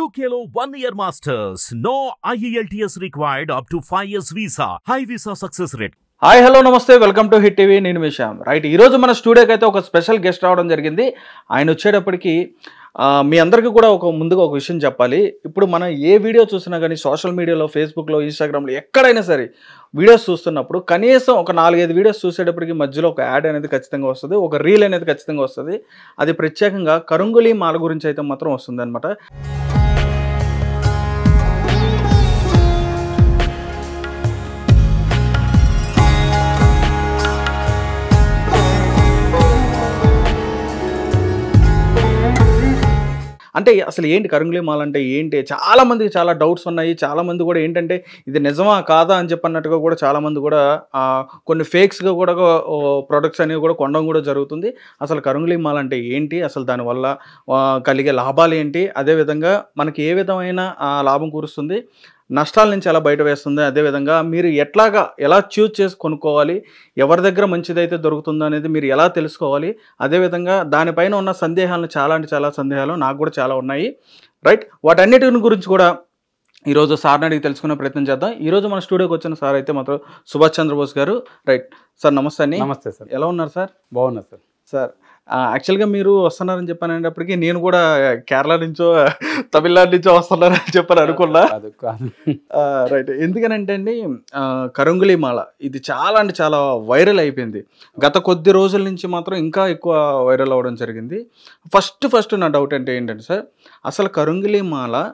UKLO 1 year masters. No IELTS required up to 5 years visa. High visa success rate. Hi hello నమస్తే welcome to hit TV. నేను మిషామ్. Right, ఈరోజు మన స్టూడియోకి అయితే ఒక స్పెషల్ గెస్ట్ రావడం జరిగింది. ఆయన వచ్చేటప్పటికి మీ అందరికీ కూడా ముందుగా ఒక విషయం చెప్పాలి. ఇప్పుడు మనం ఏ వీడియో చూసినా కానీ సోషల్ మీడియాలో, ఫేస్బుక్లో, ఇన్స్టాగ్రామ్లో ఎక్కడైనా సరే వీడియోస్ చూస్తున్నప్పుడు కనీసం ఒక 4-5 వీడియోస్ చూసేటప్పటికి మధ్యలో ఒక యాడ్ అనేది ఖచ్చితంగా వస్తుంది, ఒక రీల్ అనేది ఖచ్చితంగా వస్తుంది. అది ప్రత్యేకంగా కరుంగులి మాల గురించి అయితే మాత్రం వస్తుంది అనమాట. అంటే అసలు ఏంటి కరుంగులి మాల అంటే ఏంటి? చాలామందికి చాలా డౌట్స్ ఉన్నాయి. చాలామంది కూడా ఏంటంటే ఇది నిజమా కాదా అని చెప్పన్నట్టుగా కూడా చాలామంది కూడా కొన్ని ఫేక్స్గా కూడా ప్రొడక్ట్స్ అనేవి కూడా కొనడం కూడా జరుగుతుంది. అసలు కరుంగులి మాల అంటే ఏంటి, అసలు దానివల్ల కలిగే లాభాలు ఏంటి, అదేవిధంగా మనకి ఏ విధమైన లాభం కూరుస్తుంది, నష్టాల నుంచి ఎలా బయట వేస్తుంది, అదేవిధంగా మీరు ఎలా చూజ్ చేసి కొనుక్కోవాలి, ఎవరి దగ్గర మంచిదైతే దొరుకుతుందో అనేది మీరు ఎలా తెలుసుకోవాలి, అదేవిధంగా దానిపైన ఉన్న సందేహాలను చాలా సందేహాలు నాకు కూడా చాలా ఉన్నాయి. రైట్, వాటన్నిటి గురించి కూడా ఈరోజు సార్ని అడిగి తెలుసుకునే ప్రయత్నం చేద్దాం. ఈరోజు మన స్టూడియోకి వచ్చిన సార్ అయితే మాత్రం సుభాష్ చంద్రబోస్ గారు. రైట్ సార్, నమస్తే అండి. నమస్తే సార్. ఎలా ఉన్నారు సార్? బాగున్నారు సార్. సార్, యాక్చువల్గా మీరు వస్తున్నారని చెప్పానేటప్పటికీ నేను కూడా కేరళ నుంచో తమిళనాడు నుంచో వస్తున్నారని చెప్పని అనుకున్నా. రైట్, ఎందుకనంటే అండి కరుంగులి మాల ఇది చాలా వైరల్ అయిపోయింది. గత కొద్ది రోజుల నుంచి మాత్రం ఇంకా ఎక్కువ వైరల్ అవ్వడం జరిగింది. ఫస్ట్ నా డౌట్ అంటే ఏంటంటే సార్, అసలు కరుంగులి మాల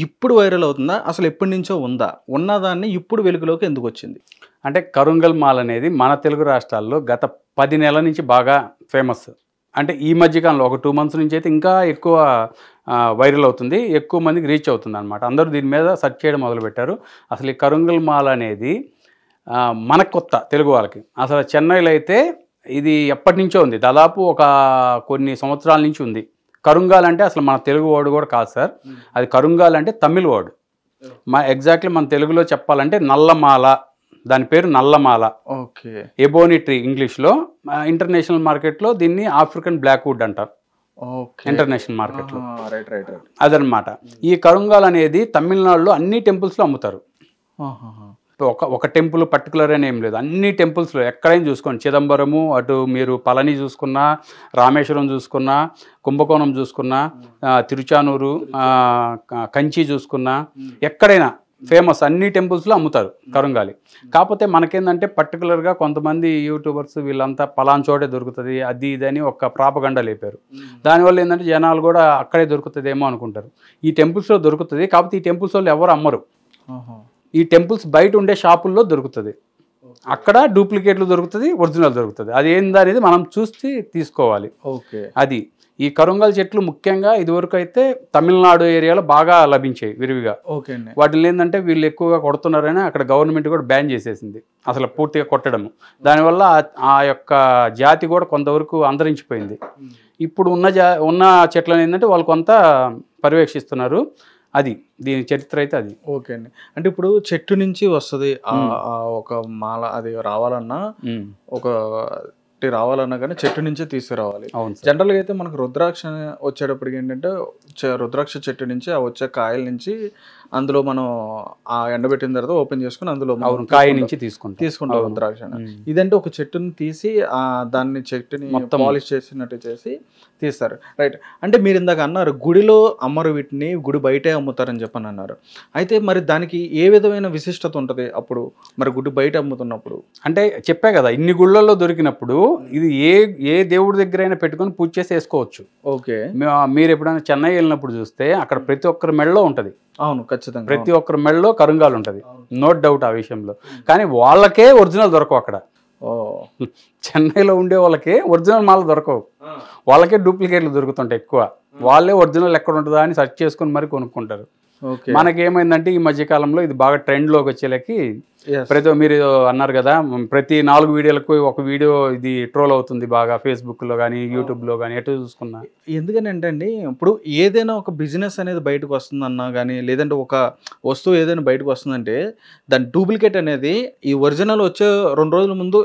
ఇప్పుడు వైరల్ అవుతుందా, అసలు ఎప్పటి నుంచో ఉందా, ఉన్నదాన్ని ఇప్పుడు వెలుగులోకి ఎందుకు వచ్చింది? అంటే కరుంగల్ మాల్ అనేది మన తెలుగు రాష్ట్రాల్లో గత 10 నెలల నుంచి బాగా ఫేమస్. అంటే ఈ మధ్యకాలంలో ఒక 2 months నుంచి అయితే ఇంకా ఎక్కువ వైరల్ అవుతుంది, ఎక్కువ మందికి రీచ్ అవుతుంది అనమాట. అందరూ దీని మీద సెర్చ్ చేయడం మొదలుపెట్టారు. అసలు ఈ కరుంగల్ మాల్ అనేది మనకు కొత్త తెలుగు వాళ్ళకి. అసలు చెన్నైలో అయితే ఇది ఎప్పటి నుంచో ఉంది, దాదాపు ఒక కొన్ని సంవత్సరాల నుంచి ఉంది. కరుంగాల్ అంటే అసలు మన తెలుగు వర్డ్ కూడా కాదు సార్, అది కరుంగాల్ అంటే తమిళ్ వర్డ్. ఎగ్జాక్ట్లీ మన తెలుగులో చెప్పాలంటే నల్లమాల, దాని పేరు నల్లమాల. ఓకే, ఎబోనీ ట్రీ ఇంగ్లీష్లో. ఇంటర్నేషనల్ మార్కెట్లో దీన్ని ఆఫ్రికన్ బ్లాక్ వుడ్ అంటారు, ఇంటర్నేషనల్ మార్కెట్లో. అదనమాట. ఈ కరుంగాల్ అనేది తమిళనాడులో అన్ని టెంపుల్స్లో అమ్ముతారు. ఒక టెంపుల్ పర్టికులర్ అని ఏం లేదు, అన్ని టెంపుల్స్లో ఎక్కడైనా చూసుకోండి. చిదంబరము, అటు మీరు పళని చూసుకున్నా, రామేశ్వరం చూసుకున్నా, కుంభకోణం చూసుకున్నా, తిరుచానూరు, కంచి చూసుకున్నా, ఎక్కడైనా ఫేమస్ అన్ని టెంపుల్స్లో అమ్ముతారు కరుంగాలి. కాకపోతే మనకేందంటే పర్టికులర్గా కొంతమంది యూట్యూబర్స్ వీళ్ళంతా పలాన్ చోటే దొరుకుతుంది అది ఇదని ఒక ప్రాపగండా లేపారు. దానివల్ల ఏంటంటే జనాలు కూడా అక్కడే దొరుకుతుందేమో అనుకుంటారు. ఈ టెంపుల్స్లో దొరుకుతుంది, కాకపోతే ఈ టెంపుల్స్ వాళ్ళు ఎవరు అమ్మరు. ఈ టెంపుల్స్ బయట ఉండే షాపుల్లో దొరుకుతుంది, అక్కడ డూప్లికేట్లు దొరుకుతుంది, ఒరిజినల్ దొరుకుతుంది. అది ఏందనేది మనం చూసి తీసుకోవాలి. ఓకే, అది ఈ కరుంగల్ చెట్లు ముఖ్యంగా ఇదివరకు అయితే తమిళనాడు ఏరియాలో బాగా లభించాయి విరివిగా. ఓకే అండి. వాటిని ఏంటంటే వీళ్ళు ఎక్కువగా కొడుతున్నారని అక్కడ గవర్నమెంట్ కూడా బ్యాన్ చేసేసింది, అసలు పూర్తిగా కొట్టడము. దానివల్ల ఆ యొక్క జాతి కూడా కొంతవరకు అంతరించిపోయింది. ఇప్పుడు ఉన్న చెట్లను ఏంటంటే వాళ్ళు కొంత పర్యవేక్షిస్తున్నారు. అది దీని చరిత్ర అయితే అది. ఓకే అండి. అంటే ఇప్పుడు చెట్టు నుంచి వస్తుంది ఒక మాల, అది రావాలన్నా రావాలన్నా కానీ చెట్టు నుంచే తీసుకురావాలి. జనరల్గా అయితే మనకు రుద్రాక్ష వచ్చేటప్పటికి ఏంటంటే రుద్రాక్ష చెట్టు నుంచి ఆ వచ్చే కాయల నుంచి అందులో మనం ఆ ఎండబెట్టిన తర్వాత ఓపెన్ చేసుకుని అందులో కాయ నుంచి తీసుకుంటాం రుద్రాక్ష. ఇదంటే ఒక చెట్టుని తీసి దాన్ని చెట్టుని పాలిష్ చేసినట్టు చేసి తీస్తారు. రైట్, అంటే మీరు ఇందాక అన్నారు గుడిలో అమ్మరు, వీటిని గుడి బయటే అమ్ముతారని చెప్పని అన్నారు. అయితే మరి దానికి ఏ విధమైన విశిష్టత ఉంటుంది అప్పుడు, మరి గుడి బయట అమ్ముతున్నప్పుడు? అంటే చెప్పా కదా, ఇన్ని గుళ్ళల్లో దొరికినప్పుడు ఇది ఏ దేవుడి దగ్గర అయినా పెట్టుకొని పూజ చేసి వేసుకోవచ్చు. ఓకే, మీరు ఎప్పుడైనా చెన్నై వెళ్ళినప్పుడు చూస్తే అక్కడ ప్రతి ఒక్కరి మెడలో ఉంటుంది. అవును, ఖచ్చితంగా ప్రతి ఒక్కరి మెడలో కరుంగాలు ఉంటుంది, నో డౌట్ ఆ విషయంలో. కానీ వాళ్ళకే ఒరిజినల్ దొరకవు అక్కడ. చెన్నైలో ఉండే వాళ్ళకి ఒరిజినల్ మాల దొరకవు, వాళ్ళకే డూప్లికేట్లు దొరుకుతుంటాయి ఎక్కువ. వాళ్ళే ఒరిజినల్ ఎక్కడ ఉంటుందా అని సెర్చ్ చేసుకుని మరి కొనుక్కుంటారు. మనకేమైందంటే ఈ మధ్యకాలంలో ఇది బాగా ట్రెండ్లోకి వచ్చేలకి మీరు అన్నారు కదా, ప్రతి 4 వీడియోలకు ఒక వీడియో ఇది ట్రోల్ అవుతుంది బాగా, ఫేస్బుక్లో కానీ యూట్యూబ్లో కానీ ఎటు చూసుకున్నా. ఎందుకని అంటే అండి, ఇప్పుడు ఏదైనా ఒక బిజినెస్ అనేది బయటకు వస్తుందన్నా కానీ, లేదంటే ఒక వస్తువు ఏదైనా బయటకు వస్తుందంటే దాని డూప్లికేట్ అనేది ఈ ఒరిజినల్ వచ్చే 2 రోజుల ముందు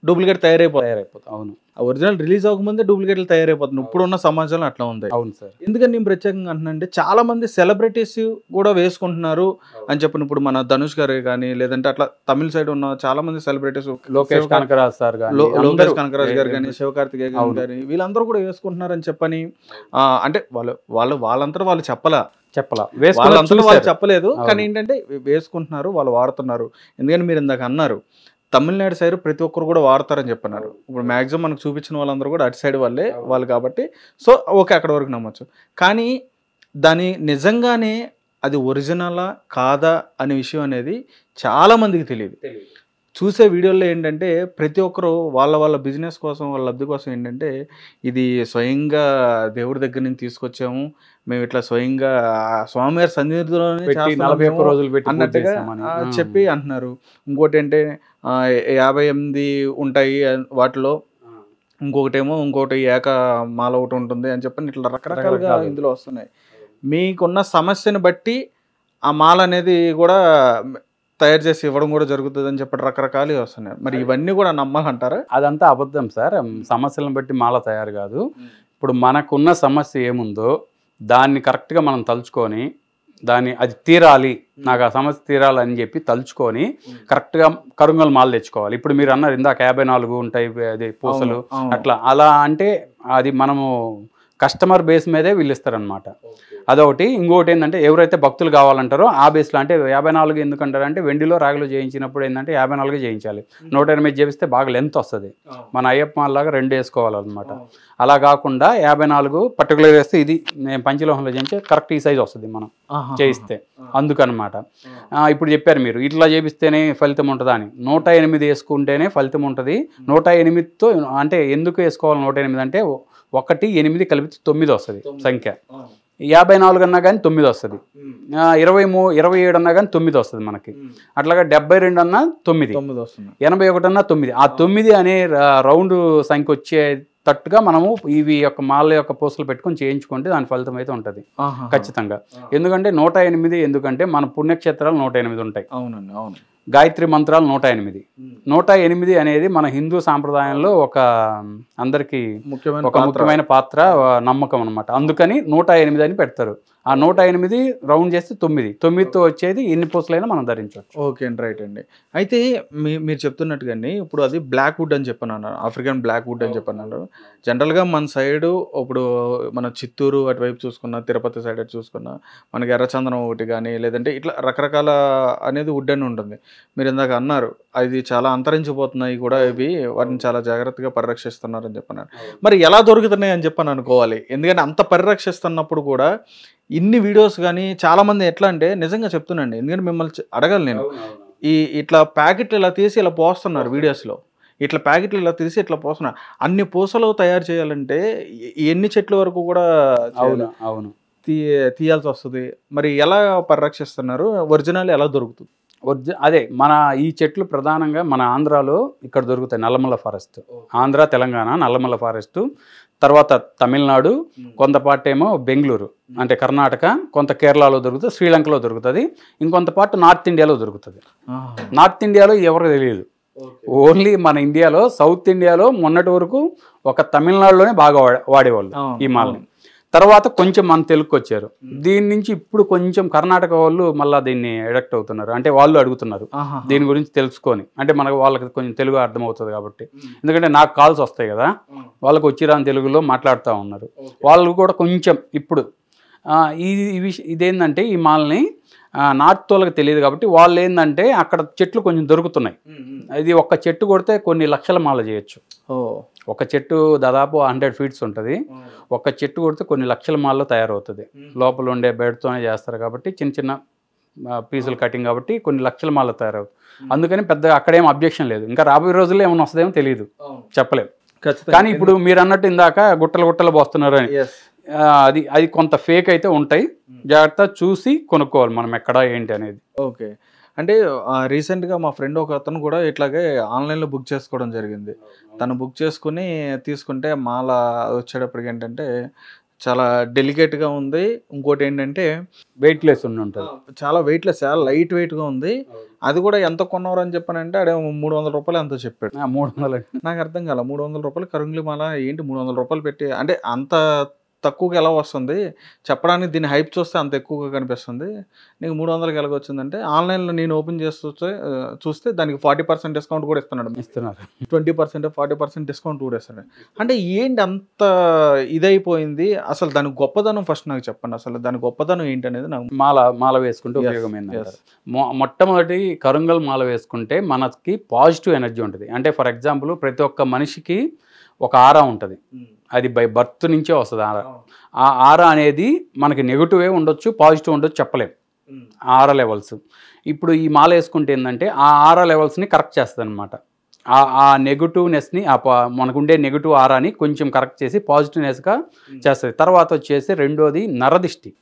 డూప్లికేట్ తయారైపోతుంది. అవును ఒరిజినల్ రిలీజ్ అవ్వకముందే డూప్లికేట్లు తయారైపోతుంది. ఇప్పుడున్న సమాజంలో అట్లా ఉంది. అవును సార్. ఎందుకని నేను ప్రత్యేకంగా అంటున్నానంటే చాలా మంది సెలబ్రిటీస్ కూడా వేసుకుంటున్నారు అని చెప్పిన, ఇప్పుడు మన ధనుష్ గారే కానీ లేదంటే అట్లా తమిళ సైడ్ ఉన్న చాలా మంది సెలబ్రిటీస్, లోకేష్ కనకరాజ్ సార్ కానీ, లోకేష్ కనకరాజ్ గారు కానీ, శివకార్తికేయ గారు వీళ్ళందరూ కూడా వేసుకుంటున్నారు అని చెప్పని, అంటే వాళ్ళంతా వాళ్ళు చెప్పలా, వాళ్ళంతా వాళ్ళు చెప్పలేదు. కానీ ఏంటంటే వేసుకుంటున్నారు, వాళ్ళు వాడుతున్నారు. ఎందుకంటే మీరు ఇందాక అన్నారు తమిళనాడు సైడ్ ప్రతి ఒక్కరు కూడా వాడతారని చెప్పన్నారు. ఇప్పుడు మ్యాక్సిమం మనకు చూపించిన వాళ్ళందరూ కూడా అటు సైడ్ వాళ్ళు కాబట్టి సో ఓకే అక్కడ వరకు నమ్మొచ్చు. కానీ దాని నిజంగానే అది ఒరిజినలా కాదా అనే విషయం అనేది చాలా మందికి తెలియదు. చూసే వీడియోల్లో ఏంటంటే ప్రతి ఒక్కరు వాళ్ళ బిజినెస్ కోసం, వాళ్ళ లబ్ధి కోసం ఏంటంటే ఇది స్వయంగా దేవుడి దగ్గర నుంచి తీసుకొచ్చాము, మేము ఇట్లా స్వయంగా స్వామివారి సన్నిధిలోనే అన్నట్టుగా చెప్పి అంటున్నారు. ఇంకోటి అంటే 58 ఉంటాయి వాటిలో, ఇంకొకటి ఏక మాల ఒకటి ఉంటుంది అని చెప్పి ఇట్లా రకరకాలుగా ఇందులో వస్తున్నాయి. మీకున్న సమస్యను బట్టి ఆ మాల అనేది కూడా తయారు చేసి ఇవ్వడం కూడా జరుగుతుంది అని చెప్పి రకరకాలు వస్తున్నాయి. మరి ఇవన్నీ కూడా నమ్మాలంటారా? అదంతా అబద్ధం సార్. సమస్యలను బట్టి మాల తయారు కాదు. ఇప్పుడు మనకున్న సమస్య ఏముందో దాన్ని కరెక్ట్గా మనం తలుచుకొని అది తీరాలి, నాకు ఆ సమస్య తీరాలి అని చెప్పి తలుచుకొని కరెక్ట్గా కరుంగల్ మాల తెచ్చుకోవాలి. ఇప్పుడు మీరు అన్నారు ఇందాక 54 ఉంటాయి అది పూసలు అలా అంటే అది మనము కస్టమర్ బేస్ మీదే వీళ్ళు ఇస్తారనమాట. అదొకటి. ఇంకోటి ఏంటంటే ఎవరైతే భక్తులు కావాలంటారో ఆ బేస్లో, అంటే 54 ఎందుకంటారంటే వెండిలో రాగిలో చేయించినప్పుడు ఏంటంటే 54 చేయించాలి. 108 చేపిస్తే బాగా లెంత్ వస్తుంది. మన అయ్యప్ప మాలలాగా 2 వేసుకోవాలన్నమాట. అలా కాకుండా 54 పర్టికులర్ వేస్తే ఇది నేను పంచలోహంలో చేయించే కరెక్ట్ ఈ సైజ్ వస్తుంది మనం చేయిస్తే. అందుకనమాట ఇప్పుడు చెప్పారు మీరు ఇట్లా చేపిస్తేనే ఫలితం ఉంటుందా అని. 108 వేసుకుంటేనే ఫలితం ఉంటుంది. 108తో అంటే ఎందుకు వేసుకోవాలి 108 అంటే 1, 8 కలిపితే 9 వస్తుంది సంఖ్య. 54 అన్నా కానీ 9 వస్తుంది. 27 అన్నా కానీ 9 వస్తుంది మనకి. అట్లాగా 72 అన్నా 9 వస్తుంది. 81 అన్నా 9. ఆ 9 అనే రౌండ్ సంఖ్య వచ్చేటట్టుగా మనము ఇవి యొక్క మాల యొక్క పూసలు పెట్టుకొని చేయించుకుంటే దాని ఫలితం అయితే ఉంటుంది ఖచ్చితంగా. ఎందుకంటే 108 ఎందుకంటే మన పుణ్యక్షేత్రాలు 108 ఉంటాయి. అవునండి, అవును. గాయత్రి మంత్రాలు 108. 108 అనేది మన హిందూ సాంప్రదాయంలో అందరికి ముఖ్యమైన పాత్ర, నమ్మకం అనమాట. అందుకని 108 అని పెడతారు. ఆ 108 రౌండ్ చేస్తే 9తో వచ్చేది ఎన్ని పూసలైనా మనం ధరించవచ్చు. ఓకే అండి, రైట్ అండి. అయితే మీరు చెప్తున్నట్టుగా ఇప్పుడు అది బ్లాక్ వుడ్ అని చెప్పన్నారు, ఆఫ్రికన్ బ్లాక్ వుడ్ అని చెప్పన్నారు. జనరల్గా మన సైడు ఇప్పుడు మన చిత్తూరు అటువైపు చూసుకున్నా, తిరుపతి సైడ్ అటు చూసుకున్నా మనకి ఎర్రచందనం ఒకటి కానీ లేదంటే ఇట్లా రకరకాల అనేది వుడ్ అని ఉంటుంది. మీరు ఇందాక అన్నారు అది చాలా అంతరించిపోతున్నాయి కూడా, ఇవి వాటిని చాలా జాగ్రత్తగా పరిరక్షిస్తున్నారు అని చెప్పన్నారు. మరి ఎలా దొరుకుతున్నాయి అని చెప్పని అనుకోవాలి. ఎందుకంటే అంత పరిరక్షిస్తున్నప్పుడు కూడా ఇన్ని వీడియోస్ కానీ చాలామంది ఎట్లా అంటే నిజంగా చెప్తున్నాండి, ఎందుకంటే మిమ్మల్ని అడగాలి నేను, ఇట్లా ప్యాకెట్లు ఇలా తీసి ఇలా పోస్తున్నారు వీడియోస్లో, ఇట్లా ప్యాకెట్లు ఇలా తీసి ఇట్లా పోస్తున్నారు. అన్ని పూసలు తయారు చేయాలంటే ఎన్ని చెట్ల వరకు కూడా అవును తీయాల్సి వస్తుంది. మరి ఎలా పరిరక్షిస్తున్నారు? ఒరిజినల్ ఎలా దొరుకుతుంది? అదే మన ఈ చెట్లు ప్రధానంగా మన ఆంధ్రాలో ఇక్కడ దొరుకుతాయి. నల్లమల్ల ఫారెస్ట్, ఆంధ్ర తెలంగాణ నల్లమల్ల ఫారెస్ట్, తర్వాత తమిళనాడు, కొంత పార్ట్ ఏమో బెంగళూరు అంటే కర్ణాటక, కొంత కేరళలో దొరుకుతుంది, శ్రీలంకలో దొరుకుతుంది, ఇంకొంత పార్ట్ నార్త్ ఇండియాలో దొరుకుతుంది. నార్త్ ఇండియాలో ఎవరికి తెలియదు, ఓన్లీ మన ఇండియాలో సౌత్ ఇండియాలో మొన్నటి వరకు ఒక తమిళనాడులోనే బాగా వాడేవాళ్ళు ఈ మాల్ని. తర్వాత కొంచెం మన తెలుగుకి వచ్చారు. దీని నుంచి ఇప్పుడు కొంచెం కర్ణాటక వాళ్ళు మళ్ళీ దీన్ని అడాప్ట్ అవుతున్నారు. అంటే వాళ్ళు అడుగుతున్నారు దీని గురించి తెలుసుకొని, అంటే వాళ్ళకి కొంచెం తెలుగు అర్థమవుతుంది కాబట్టి. ఎందుకంటే నాకు కాల్స్ వస్తాయి కదా, వాళ్ళకి వచ్చిరాని తెలుగులో మాట్లాడుతూ ఉన్నారు. వాళ్ళు కూడా కొంచెం ఇప్పుడు ఇదేంటంటే ఈ మాల్ని నార్త్ వాళ్ళకి తెలియదు కాబట్టి వాళ్ళు ఏంటంటే అక్కడ చెట్లు కొంచెం దొరుకుతున్నాయి. ఇది ఒక్క చెట్టు కొడితే కొన్ని లక్షల మాల చేయొచ్చు. ఒక చెట్టు దాదాపు 100 ఫీట్స్ ఉంటుంది. ఒక చెట్టు కొడితే కొన్ని లక్షల మాలలో తయారవుతుంది. లోపల ఉండే బెడ్తోనే చేస్తారు కాబట్టి చిన్న చిన్న పీసులు కటింగ్ కాబట్టి కొన్ని లక్షల మాల తయారవుతుంది. అందుకని పెద్దగా అక్కడేం అబ్జెక్షన్ లేదు. ఇంకా రాబోయే రోజుల్లో ఏమైనా వస్తుందేమో తెలియదు, చెప్పలేము. కానీ ఇప్పుడు మీరు అన్నట్టు ఇందాక గుట్టలు పోస్తున్నారు అని, అది కొంత ఫేక్ అయితే ఉంటాయి. జాగ్రత్త చూసి కొనుక్కోవాలి మనం ఎక్కడ ఏంటి అనేది. ఓకే. అంటే రీసెంట్గా మా ఫ్రెండ్ ఒక అతను కూడా ఇట్లాగే ఆన్లైన్లో బుక్ చేసుకోవడం జరిగింది. తను బుక్ చేసుకుని తీసుకుంటే మాల వచ్చేటప్పటికి ఏంటంటే చాలా డెలికేట్గా ఉంది. ఇంకోటి ఏంటంటే వెయిట్లెస్ ఉంటుంది. చాలా వెయిట్లెస్, చాలా లైట్ వెయిట్గా ఉంది. అది కూడా ఎంత కొన్నవారు అని చెప్పానంటే ఆడే 300 రూపాయలు ఎంతో చెప్పాడు. 300 నాకు అర్థం కాల, 300 రూపాయలు కరుంగ్లీ మాల ఏంటి 300 రూపాయలు పెట్టి, అంటే అంత తక్కువగా ఎలా వస్తుంది చెప్పడానికి, దీన్ని హైప్ చూస్తే అంత ఎక్కువగా కనిపిస్తుంది, నీకు 300కి ఎలాగ వచ్చిందంటే ఆన్లైన్లో నేను ఓపెన్ చేసి చూస్తే దానికి 40% డిస్కౌంట్ కూడా ఇస్తున్నారు. 20% 40% డిస్కౌంట్ కూడా ఇస్తున్నాడు. అంటే ఏంటి అంత ఇదైపోయింది అసలు? దాని గొప్పదనం ఫస్ట్ నాకు చెప్పండి, అసలు దాని గొప్పదనం ఏంటి అనేది. నాకు మాల వేసుకుంటే ఉపయోగం ఏంటంటే, మొట్టమొదటి కరుంగల్ మాల వేసుకుంటే మనకి పాజిటివ్ ఎనర్జీ ఉంటుంది. అంటే ఫర్ ఎగ్జాంపుల్ ప్రతి ఒక్క మనిషికి ఒక ఆరా ఉంటుంది, అది బై బర్త్ నుంచే వస్తుంది ఆరా. ఆ ఆరా అనేది మనకి నెగిటివే ఉండొచ్చు, పాజిటివ్ ఉండొచ్చు, చెప్పలేం ఆరా లెవెల్స్. ఇప్పుడు ఈ మాల వేసుకుంటే ఏంటంటే ఆ ఆరా లెవెల్స్ని కరెక్ట్ చేస్తుంది అనమాట. ఆ నెగిటివ్నెస్ని, మనకుండే నెగిటివ్ ఆరాని కొంచెం కరెక్ట్ చేసి పాజిటివ్నెస్గా చేస్తుంది. తర్వాత వచ్చేసి రెండోది నరదిష్టి.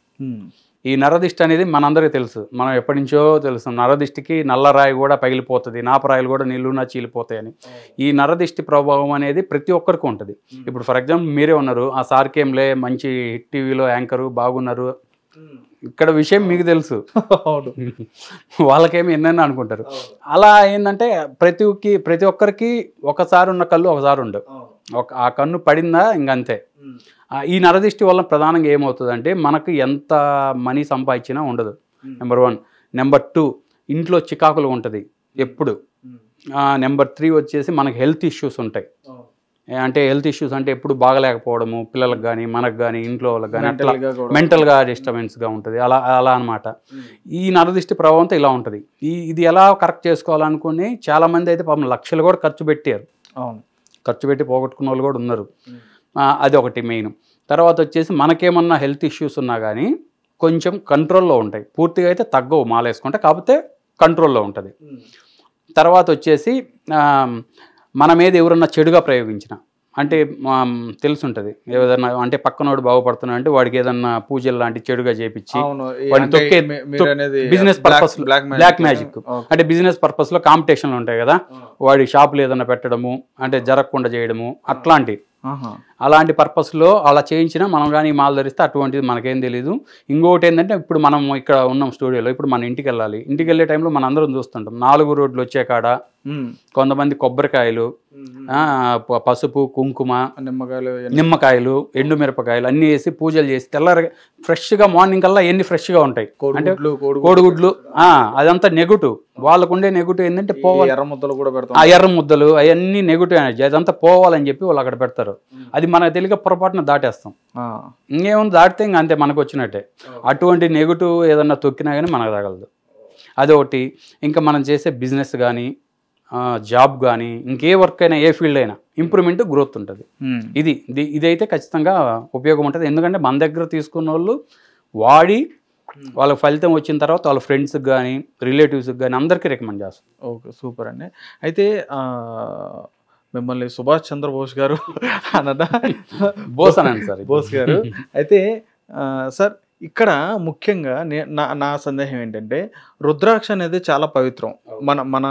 ఈ నరదిష్టి అనేది మనందరికీ తెలుసు, మనం ఎప్పటి నుంచో తెలుసు. నరదిష్టికి నల్లరాయి కూడా పగిలిపోతుంది, నాపరాయిలు కూడా నిలువునా చీలిపోతాయని. ఈ నరదిష్టి ప్రభావం అనేది ప్రతి ఒక్కరికి ఉంటుంది. ఇప్పుడు ఫర్ ఎగ్జాంపుల్ మీరే ఉన్నారు, ఆ సార్కేంలే మంచి హిట్ టీవీలో యాంకరు బాగున్నారు, ఇక్కడ విషయం మీకు తెలుసు, వాళ్ళకేమి ఎన్నైనా అనుకుంటారు. అలా ఏంటంటే ప్రతి ఒక్కరికి ఒకసారి ఉన్న కళ్ళు ఒకసారి ఉండవు. ఆ కన్ను పడిందా ఇంకంతే. ఈ నరదిష్టి వల్ల ప్రధానంగా ఏమవుతుందంటే మనకు ఎంత మనీ సంపాదించినా ఉండదు, నెంబర్ 1. నెంబర్ 2, ఇంట్లో చికాకులు ఉంటుంది ఎప్పుడు. నెంబర్ 3 వచ్చేసి మనకు హెల్త్ ఇష్యూస్ ఉంటాయి. అంటే హెల్త్ ఇష్యూస్ అంటే ఎప్పుడు బాగలేకపోవడము, పిల్లలకు కానీ మనకు కానీ ఇంట్లో వాళ్ళకి కానీ అట్లా మెంటల్గా డిస్టర్బెన్స్గా ఉంటుంది. అలా అనమాట. ఈ నరదిష్టి ప్రభావంతో ఇలా ఉంటుంది. ఇది ఎలా కరెక్ట్ చేసుకోవాలనుకుని చాలామంది అయితే పాపం లక్షలు కూడా ఖర్చు పెట్టారు, ఖర్చు పెట్టి పోగొట్టుకున్న వాళ్ళు కూడా ఉన్నారు. అది ఒకటి మెయిన్. తర్వాత వచ్చేసి మనకేమన్నా హెల్త్ ఇష్యూస్ ఉన్నా కానీ కొంచెం కంట్రోల్లో ఉంటాయి. పూర్తిగా అయితే తగ్గవు మాల వేసుకుంటే, కాకపోతే కంట్రోల్లో ఉంటుంది. తర్వాత వచ్చేసి మన మీద ఎవరన్నా చెడుగా ప్రయోగించిన, అంటే తెలుసుంటుంది ఏదన్నా, అంటే పక్కనోడు బాగుపడుతున్నా అంటే వాడికి ఏదన్నా పూజలు లాంటి చెడుగా చేపించి వాడిని తొక్కే బిజినెస్ పర్పస్, బ్లాక్ మ్యాజిక్ అంటే బిజినెస్ పర్పస్లో కాంపిటీషన్లు ఉంటాయి కదా, వాడి షాపులు ఏదన్నా పెట్టడము అంటే జరగకుండా చేయడము, అలాంటి పర్పస్లో అలా చేయించినా మనం కానీ మాల ధరిస్తే అటువంటిది మనకేం తెలీదు. ఇంకొకటి ఏంటంటే ఇప్పుడు మనం ఇక్కడ ఉన్నాం స్టూడియోలో, ఇప్పుడు మన ఇంటికి వెళ్ళాలి, ఇంటికి వెళ్ళే టైంలో మనం అందరం చూస్తుంటాం 4 రోడ్లు వచ్చే కాడ కొంతమంది కొబ్బరికాయలు, పసుపు, కుంకుమ, నిమ్మకాయలు, ఎండు మిరపకాయలు అన్నీ వేసి పూజలు చేసి తెల్లారి ఫ్రెష్గా మార్నింగ్ కల్లా ఎన్ని ఫ్రెష్గా ఉంటాయి అంటే కోడిగుడ్లు, అదంతా నెగిటివ్. వాళ్ళకు ఉండే నెగిటివ్ ఏంటంటే పోవాలి, ఎర్ర ముద్దలు అవన్నీ నెగిటివ్ ఎనర్జీ, అదంతా పోవాలని చెప్పి వాళ్ళు అక్కడ పెడతారు. అది మనకు తెలియక పొరపాటున దాటేస్తాం. ఇంకేముంది, దాటితే ఇంకా అంతే మనకు వచ్చినట్టే. అటువంటి నెగిటివ్ ఏదన్నా తొక్కినా కానీ మనకు తగలదు. అదొకటి. ఇంకా మనం చేసే బిజినెస్ కానీ జాబ్ కానీ ఇంకే వర్క్ అయినా ఏ ఫీల్డ్ అయినా ఇంప్రూవ్మెంట్ గ్రోత్ ఉంటుంది. ఇదైతే ఖచ్చితంగా ఉపయోగం ఉంటుంది. ఎందుకంటే మన దగ్గర తీసుకున్న వాళ్ళు వాడి వాళ్ళకి ఫలితం వచ్చిన తర్వాత వాళ్ళ ఫ్రెండ్స్కి కానీ రిలేటివ్స్కి కానీ అందరికీ రికమెండ్ చేస్తారు. ఓకే, సూపర్ అండి. అయితే మిమ్మల్ని సుభాష్ చంద్రబోస్ గారు అనదా, బోస్ అనండి సార్, బోస్ గారు. అయితే సార్ ఇక్కడ ముఖ్యంగా నా సందేహం ఏంటంటే, రుద్రాక్ష అనేది చాలా పవిత్రం. మన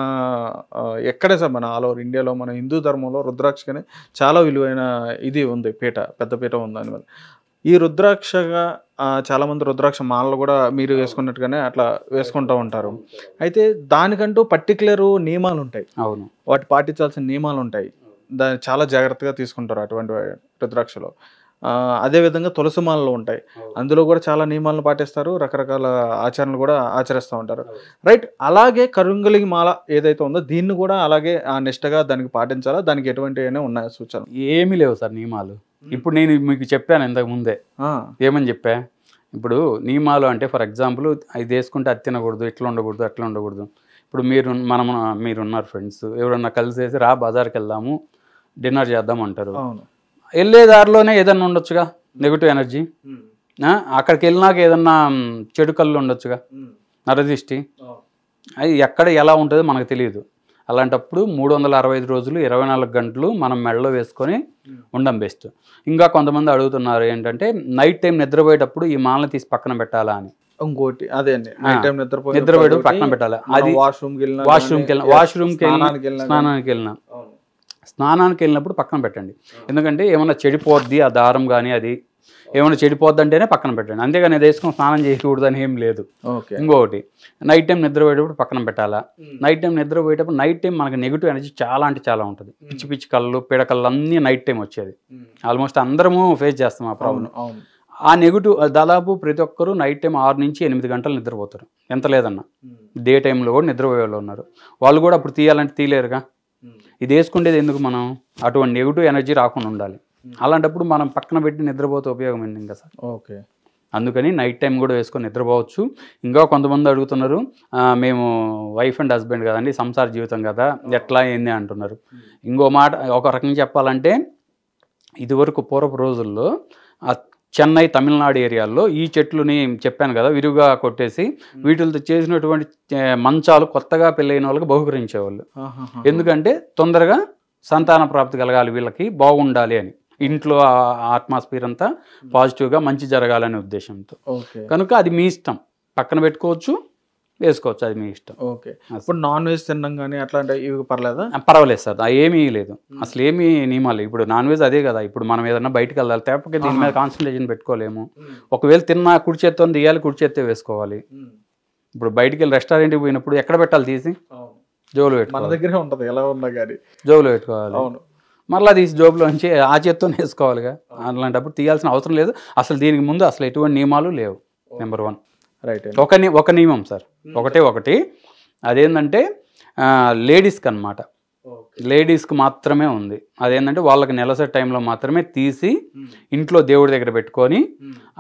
ఎక్కడే సార్ మన ఆల్ ఓవర్ ఇండియాలో మన హిందూ ధర్మంలో రుద్రాక్షని చాలా విలువైన ఇది ఉంది, పెద్ద పీఠ ఉంది. దానివల్ల ఈ రుద్రాక్షగా చాలామంది రుద్రాక్ష మాలలు కూడా మీరు వేసుకున్నట్టుగానే అట్లా వేసుకుంటూ ఉంటారు. అయితే దానికంటూ పర్టికులర్ నియమాలు ఉంటాయి, అవును, వాటి పాటించాల్సిన నియమాలు ఉంటాయి. దాన్ని చాలా జాగ్రత్తగా తీసుకుంటారు అటువంటి రుద్రాక్షలో. అదేవిధంగా తులసి మాలలు ఉంటాయి, అందులో కూడా చాలా నియమాలను పాటిస్తారు, రకరకాల ఆచరణలు కూడా ఆచరిస్తూ ఉంటారు, రైట్? అలాగే కరుంగలి మాల ఏదైతే ఉందో దీన్ని కూడా అలాగే నిష్టగా దానికి పాటించాలా? దానికి ఎటువంటి ఉన్నాయి సూచనలు? ఏమీ లేవు సార్ నియమాలు. ఇప్పుడు నేను మీకు చెప్పాను ఇంతకు ముందే, ఏమని చెప్పా? ఇప్పుడు నియమాలు అంటే ఫర్ ఎగ్జాంపుల్ ఇది వేసుకుంటే అది తినకూడదు, ఇట్లా ఉండకూడదు, అట్లా ఉండకూడదు. ఇప్పుడు మీరున్నారు ఫ్రెండ్స్, ఎవరన్నా కలిసేసి రా బజార్కి వెళ్దాము డిన్నర్ చేద్దాం అంటారు. వెళ్ళే దారిలోనే ఏదన్నా ఉండొచ్చుగా నెగిటివ్ ఎనర్జీ, అక్కడికి వెళ్ళినాక ఏదన్నా చెడు కళ్ళు ఉండొచ్చుగా, నరదిష్టి. అది ఎక్కడ ఎలా ఉంటుందో మనకు తెలియదు. అలాంటప్పుడు 365 రోజులు 24 గంటలు మనం మెడలో వేసుకొని ఉండడం బెస్ట్. ఇంకా కొంతమంది అడుగుతున్నారు ఏంటంటే నైట్ టైం నిద్రపోయేటప్పుడు ఈ మాలను తీసి పక్కన పెట్టాలా అని. ఇంకోటి అదే అండి, నిద్రపోయేటప్పుడు పక్కన పెట్టాలి. అది స్నానానికి వెళ్ళినప్పుడు పక్కన పెట్టండి. ఎందుకంటే ఏమన్నా చెడిపోద్ది ఆ దారం కానీ అది ఏమైనా చెడిపోద్దంటేనే పక్కన పెట్టండి, అంతేగాని అది వేసుకొని స్నానం చేయకూడదు అని ఏం లేదు. ఇంకొకటి నైట్ టైం నిద్రపోయేటప్పుడు పక్కన పెట్టాలా. నైట్ టైం నిద్రపోయేటప్పుడు నైట్ టైం మనకి నెగిటివ్ ఎనర్జీ చాలా అంటే చాలా ఉంటుంది. పిచ్చి పిచ్చి కళ్ళు పీడకళ్ళు అన్నీ నైట్ టైం వచ్చేది. ఆల్మోస్ట్ అందరము ఫేస్ చేస్తాం ఆ ప్రాబ్లం. ఆ నెగిటివ్ దాదాపు ప్రతి ఒక్కరు నైట్ టైం 6 నుంచి 8 గంటలు నిద్రపోతారు, ఎంత లేదన్నా. డే టైంలో కూడా నిద్రపోయే వాళ్ళు ఉన్నారు, వాళ్ళు కూడా అప్పుడు తీయాలంటే తీయలేరుగా. ఇది వేసుకునేది ఎందుకు, మనం అటువంటి నెగిటివ్ ఎనర్జీ రాకుండా ఉండాలి. అలాంటప్పుడు మనం పక్కన పెట్టి నిద్రపోతే ఉపయోగం ఏంటి ఇంకా సార్. ఓకే, అందుకని నైట్ టైం కూడా వేసుకొని నిద్రపోవచ్చు. ఇంకా కొంతమంది అడుగుతున్నారు, మేము వైఫ్ అండ్ హస్బెండ్ కదండి, సంసార జీవితం కదా, ఎట్లా ఏంది అంటున్నారు. ఇంకో మాట ఒక రకంగా చెప్పాలంటే, ఇదివరకు పూర్వపు రోజుల్లో చెన్నై తమిళనాడు ఏరియాల్లో ఈ చెట్లుని చెప్పాను కదా విరివిగా కొట్టేసి వీటితో చేసినటువంటి మంచాలు కొత్తగా పెళ్ళైన వాళ్ళకి బహుకరించేవాళ్ళు. ఎందుకంటే తొందరగా సంతాన ప్రాప్తి కలగాలి, వీళ్ళకి బాగుండాలి అని, ఇంట్లో అట్మాస్ఫియర్ అంతా పాజిటివ్గా మంచి జరగాలనే ఉద్దేశంతో. కనుక అది మీ ఇష్టం, పక్కన పెట్టుకోవచ్చు, వేసుకోవచ్చు, అది మీ ఇష్టం. ఓకే, ఇప్పుడు నాన్ వెజ్ తినడం కానీ అట్లాంటి ఇవి పర్లేదా? పర్వాలేదు సార్, ఏమీ లేదు, అసలు ఏమీ నియమాలు. ఇప్పుడు నాన్ వెజ్ అదే కదా, ఇప్పుడు మనం ఏదన్నా బయటకు వెళ్ళాలి, తప్పక దీని మీద కాన్సన్ట్రేషన్ పెట్టుకోలేము. ఒకవేళ తిన్నా కుడి చేత్తో తీయాలి, కుడి చేత్తే వేసుకోవాలి. ఇప్పుడు బయటికి వెళ్ళి రెస్టారెంట్కి పోయినప్పుడు ఎక్కడ పెట్టాలి, తీసి జోబులో పెట్టుకోవాలి. మన దగ్గరే ఉంటుంది ఎలా ఉన్నా కానీ, జోబులో పెట్టుకోవాలి. అవును, మళ్ళీ తీసి జోబులో నుంచి ఆ చేత్తోనే వేసుకోవాలిగా. అలాంటప్పుడు తీయాల్సిన అవసరం లేదు. అసలు దీనికి ముందు అసలు ఎటువంటి నియమాలు లేవు. Number 1 right. ఒక నియమం సార్, ఒకటి అదేంటంటే లేడీస్కి అనమాట, లేడీస్కి మాత్రమే ఉంది. అదేంటంటే వాళ్ళకి నెలసరి టైంలో మాత్రమే తీసి ఇంట్లో దేవుడి దగ్గర పెట్టుకొని